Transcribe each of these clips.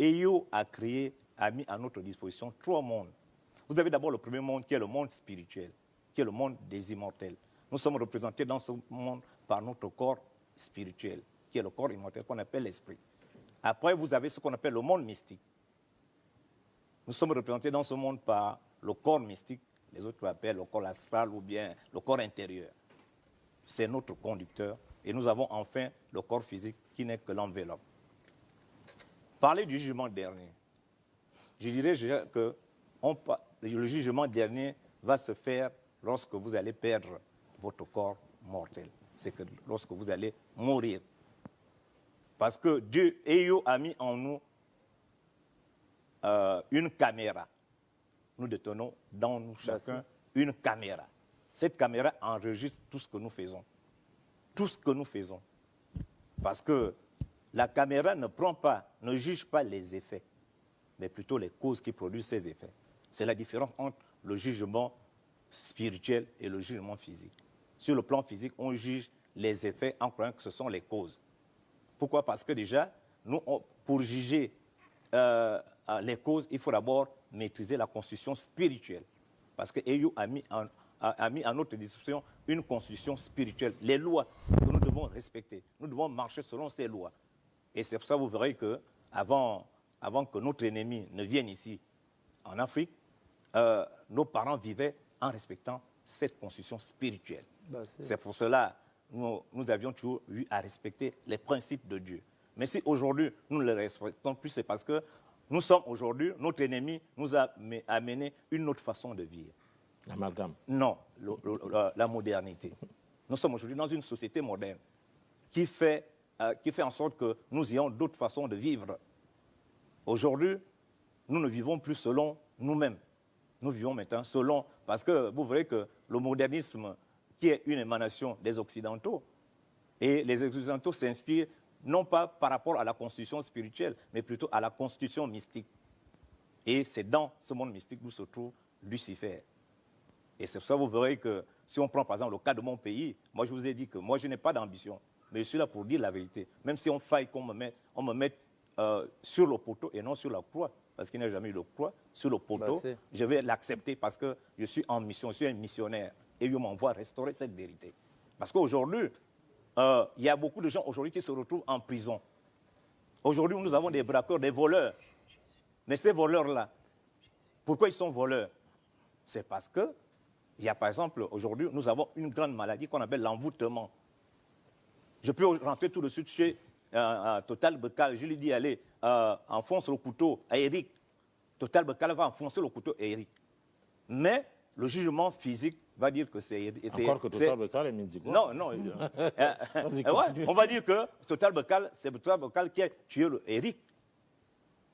Eyo a mis à notre disposition 3 mondes. Vous avez d'abord le premier monde qui est le monde spirituel, qui est le monde des immortels. Nous sommes représentés dans ce monde par notre corps spirituel, qui est le corps immortel qu'on appelle l'esprit. Après, vous avez ce qu'on appelle le monde mystique. Nous sommes représentés dans ce monde par le corps mystique, les autres appellent le corps astral ou bien le corps intérieur. C'est notre conducteur. Et nous avons enfin le corps physique qui n'est que l'enveloppe. Parler du jugement dernier. Je dirais que le jugement dernier va se faire lorsque vous allez perdre votre corps mortel. C'est que lorsque vous allez mourir. Parce que Dieu, Eyo, a mis en nous une caméra. Nous détenons dans nous chacun une caméra. Cette caméra enregistre tout ce que nous faisons. Tout ce que nous faisons. Parce que la caméra ne juge pas les effets, mais plutôt les causes qui produisent ces effets. C'est la différence entre le jugement spirituel et le jugement physique. Sur le plan physique, on juge les effets en croyant que ce sont les causes. Pourquoi? Parce que déjà, pour juger les causes, il faut d'abord maîtriser la constitution spirituelle. Parce que Eyo a mis à notre disposition une constitution spirituelle, les lois que nous devons respecter. Nous devons marcher selon ces lois. Et c'est pour ça que vous verrez qu'avant que notre ennemi ne vienne ici, en Afrique, nos parents vivaient en respectant cette constitution spirituelle. C'est pour cela que nous avions toujours eu à respecter les principes de Dieu. Mais si aujourd'hui nous ne les respectons plus, c'est parce que nous sommes aujourd'hui, notre ennemi nous a amené une autre façon de vivre. L'amalgame. Non, la modernité. Nous sommes aujourd'hui dans une société moderne qui fait en sorte que nous ayons d'autres façons de vivre. Aujourd'hui, nous ne vivons plus selon nous-mêmes. Nous vivons maintenant selon... Parce que vous verrez que le modernisme, qui est une émanation des Occidentaux, et les Occidentaux s'inspirent non pas par rapport à la constitution spirituelle, mais plutôt à la constitution mystique. Et c'est dans ce monde mystique où se trouve Lucifer. Et c'est pour ça que vous verrez que si on prend par exemple le cas de mon pays, moi je vous ai dit que moi je n'ai pas d'ambition, mais je suis là pour dire la vérité. Même si on faille qu'on me mette sur le poteau et non sur la croix, parce qu'il n'y a jamais eu de croix, sur le poteau, je vais l'accepter parce que je suis en mission, je suis un missionnaire. Et Dieu m'envoie restaurer cette vérité. Parce qu'aujourd'hui, il y a beaucoup de gens aujourd'hui qui se retrouvent en prison. Aujourd'hui, nous avons des braqueurs, des voleurs. Mais ces voleurs-là, pourquoi ils sont voleurs? C'est parce que, il y a par exemple, aujourd'hui, nous avons une grande maladie qu'on appelle l'envoûtement. Je peux rentrer tout de suite chez Total Bekal, je lui dis, allez, enfonce le couteau à Eric. Total Bekal va enfoncer le couteau à Eric. Mais le jugement physique va dire que c'est... Encore que Total Bekal est Mindigo. Non, non. Ouais, on va dire que Total Bekal, c'est Total Bekal qui a tué Eric.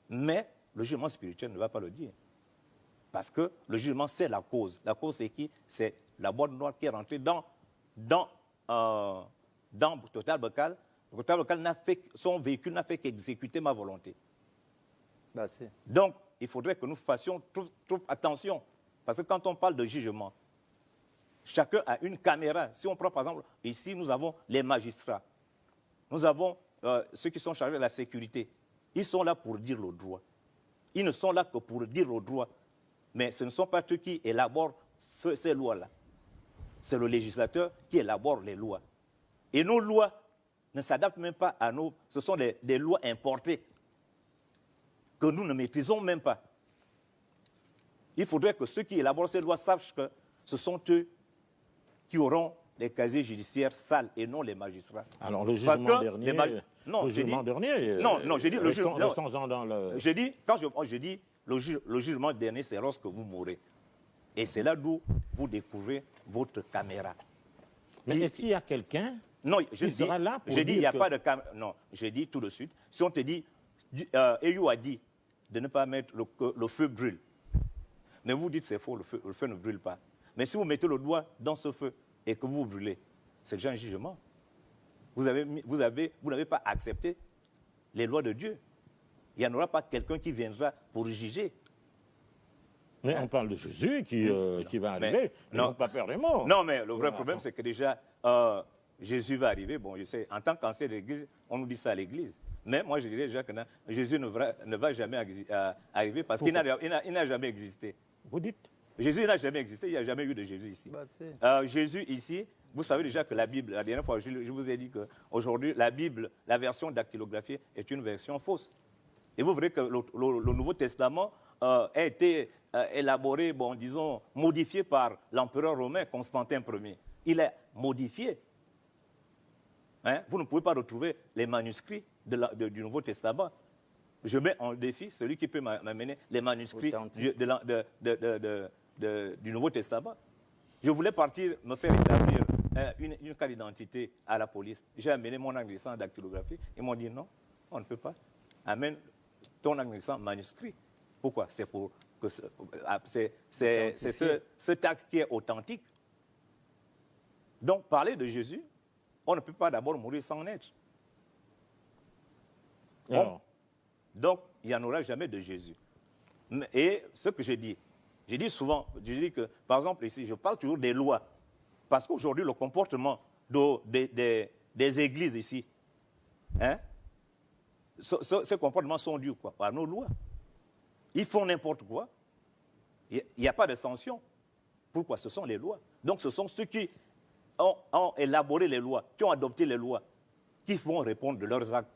Mais le jugement spirituel ne va pas le dire. Parce que le jugement, c'est la cause. La cause, c'est qui? C'est la boîte noire qui est rentrée dans Total Bekal. Total Bekal son véhicule n'a fait qu'exécuter ma volonté. Donc, il faudrait que nous fassions trop attention. Parce que quand on parle de jugement, chacun a une caméra. Si on prend par exemple, ici nous avons les magistrats. Nous avons ceux qui sont chargés de la sécurité. Ils sont là pour dire le droit. Ils ne sont là que pour dire le droit. Mais ce ne sont pas eux qui élaborent ces lois-là. C'est le législateur qui élabore les lois. Et nos lois ne s'adaptent même pas à nous. Ce sont des lois importées que nous ne maîtrisons même pas. Il faudrait que ceux qui élaborent ces lois sachent que ce sont eux qui auront les casiers judiciaires sales et non les magistrats. Alors le jugement dernier... Non, le jugement dernier... Non, j'ai dit le jugement... Restons-en dans le... Quand je dis le jugement dernier, c'est lorsque vous mourrez. Et c'est là d'où vous découvrez votre caméra. Mais est-ce qu'il y a quelqu'un qui sera là pour dire il n'y a que... pas de caméra. Non, j'ai dit tout de suite. Si on te dit, Eyo a dit de ne pas mettre le feu brûle. Mais vous dites c'est faux, le feu ne brûle pas. Mais si vous mettez le doigt dans ce feu et que vous brûlez, c'est déjà un jugement. Vous n'avez pas accepté les lois de Dieu. Il n'y en aura pas quelqu'un qui viendra pour juger. Mais on parle de Jésus qui va arriver. Non, pas peur des morts. Non, mais le vrai problème, c'est que déjà, Jésus va arriver. Bon, je sais, en tant qu'ancien de l'Église, on nous dit ça à l'Église. Mais moi, je dirais déjà que non, Jésus ne va jamais arriver parce qu'il n'a jamais existé. Vous dites? Jésus n'a jamais existé, il n'y a jamais eu de Jésus ici. Jésus ici, vous savez déjà que la Bible, la dernière fois, je vous ai dit qu'aujourd'hui, la Bible, la version dactylographiée est une version fausse. Et vous verrez que le Nouveau Testament a été élaboré, bon, disons, modifié par l'empereur romain Constantin Ier. Il est modifié. Hein? Vous ne pouvez pas retrouver les manuscrits du Nouveau Testament. Je mets en défi celui qui peut m'amener les manuscrits du Nouveau Testament. Je voulais partir me faire établir une carte d'identité à la police. J'ai amené mon anglais dactylographie. Ils m'ont dit non, on ne peut pas. Amène ton anglais manuscrit. Pourquoi? C'est pour que c'est cet acte qui est authentique. Donc, parler de Jésus, on ne peut pas d'abord mourir sans naître. Donc, il n'y en aura jamais de Jésus. Et ce que je dis souvent, je dis que, par exemple, ici, je parle toujours des lois. Parce qu'aujourd'hui, le comportement des églises ici, hein, ces comportements sont dus quoi, à nos lois. Ils font n'importe quoi. Il n'y a pas de sanction. Pourquoi? Ce sont les lois. Donc, ce sont ceux qui ont élaboré les lois, qui ont adopté les lois, qui vont répondre de leurs actes.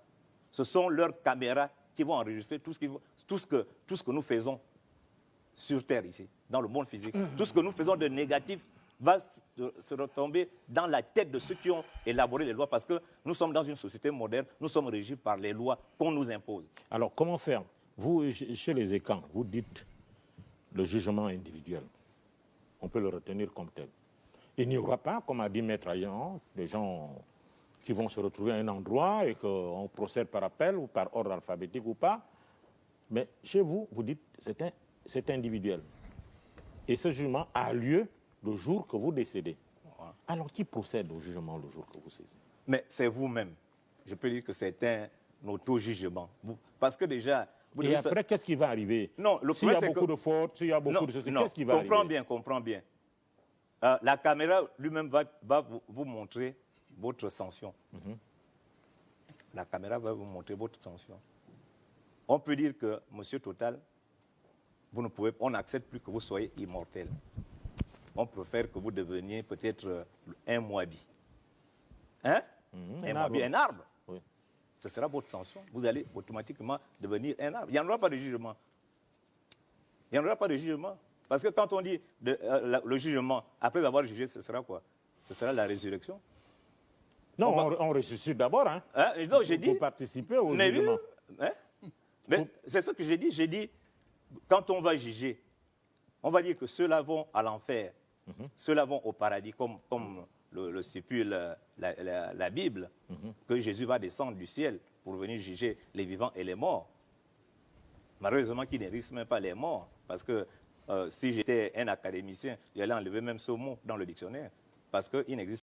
Ce sont leurs caméras qui vont enregistrer tout ce que nous faisons sur Terre ici, dans le monde physique. Tout ce que nous faisons de négatif va se retomber dans la tête de ceux qui ont élaboré les lois, parce que nous sommes dans une société moderne, nous sommes régis par les lois qu'on nous impose. Alors, comment faire? Vous, chez les écans, vous dites le jugement individuel. On peut le retenir comme tel. Il n'y aura pas, comme a dit Maître Ayan, des gens qui vont se retrouver à un endroit et qu'on procède par appel ou par ordre alphabétique ou pas. Mais chez vous, vous dites c'est individuel. Et ce jugement a lieu le jour que vous décédez. Alors, qui procède au jugement le jour que vous décédez? Mais c'est vous-même. Je peux dire que c'est un auto-jugement. Parce que déjà... Et après, qu'est-ce qui va arriver? Non, le s'il y a beaucoup de fautes, s'il y a beaucoup de ceci, qu'est-ce qui va arriver? Comprends bien. La caméra lui-même va vous montrer votre sanction. La caméra va vous montrer votre sanction. On peut dire que, Monsieur Total, on n'accepte plus que vous soyez immortel. On préfère que vous deveniez peut-être un moabi. Hein? Un moabi, un arbre. Oui. Ce sera votre sanction. Vous allez automatiquement devenir un arbre. Il n'y en aura pas de jugement. Il n'y en aura pas de jugement. Parce que quand on dit le jugement, après avoir jugé, ce sera quoi? Ce sera la résurrection. Non, on ressuscite d'abord. Hein? Non, j'ai dit. Pour participer au jugement. Mais c'est ce que j'ai dit. J'ai dit, quand on va juger, on va dire que ceux-là vont à l'enfer, ceux-là vont au paradis, comme le stipule la Bible, que Jésus va descendre du ciel pour venir juger les vivants et les morts. Malheureusement, qu'il ne risque même pas les morts, parce que si j'étais un académicien, j'allais enlever même ce mot dans le dictionnaire, parce qu'il n'existe